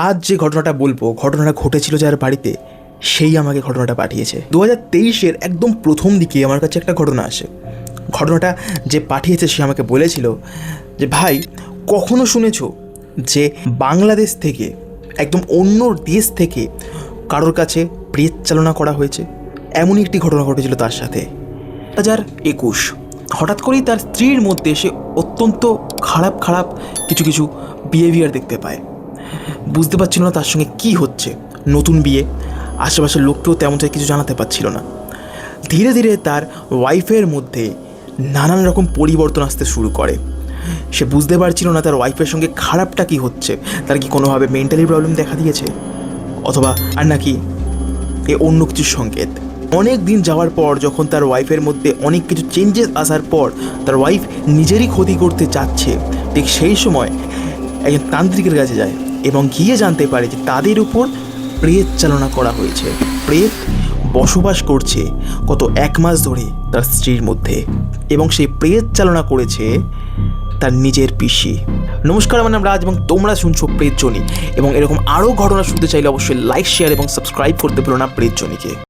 আজ যে ঘটনাটা বলবো, ঘটনাটা ঘটেছিল যার বাড়িতে, সেই আমাকে ঘটনাটা পাঠিয়েছে। 2023-এর একদম প্রথম দিকে আমার কাছে একটা ঘটনা আসে। ঘটনাটা যে পাঠিয়েছে সে আমাকে বলেছিল যে ভাই, কখনো শুনেছো যে বাংলাদেশ থেকে, একদম অন্য দেশ থেকে কারোর কাছে প্রেত চালনা করা হয়েছে? এমনই একটি ঘটনা ঘটেছিল তার সাথে। 2021 হঠাৎ করেই তার স্ত্রীর মধ্যে সে অত্যন্ত খারাপ কিছু বিহেভিয়ার দেখতে পায়। বুঝতে পারছিল না তার সঙ্গে কী হচ্ছে। নতুন বিয়ে, আশেপাশের লোককেও তেমন কিছু জানাতে পারছিল না। ধীরে ধীরে তার ওয়াইফের মধ্যে নানান রকম পরিবর্তন আসতে শুরু করে। সে বুঝতে পারছিল না তার ওয়াইফের সঙ্গে খারাপটা কী হচ্ছে। তার কি কোনোভাবে মেন্টালি প্রবলেম দেখা দিয়েছে, অথবা আর নাকি এ অন্য কিছুর সংকেত। অনেক দিন যাওয়ার পর যখন তার ওয়াইফের মধ্যে অনেক কিছু চেঞ্জেস আসার পর তার ওয়াইফ নিজেরই ক্ষতি করতে চাচ্ছে, ঠিক সেই সময় একজন তান্ত্রিকের কাছে যায় এবং গিয়ে জানতে পারে যে তাদের উপর প্রেত চালনা করা হয়েছে। প্রেত বসবাস করছে গত 1 মাস ধরে তার স্ত্রীর মধ্যে, এবং সেই প্রেত চালনা করেছে তার নিজের পিসি। নমস্কার, আমার নাম রাজ এবং তোমরা শুনছো প্রেতজনি। এবং এরকম আরও ঘটনা শুনতে চাইলে অবশ্যই লাইক, শেয়ার এবং সাবস্ক্রাইব করতে ভুলো না প্রেতজনিকে।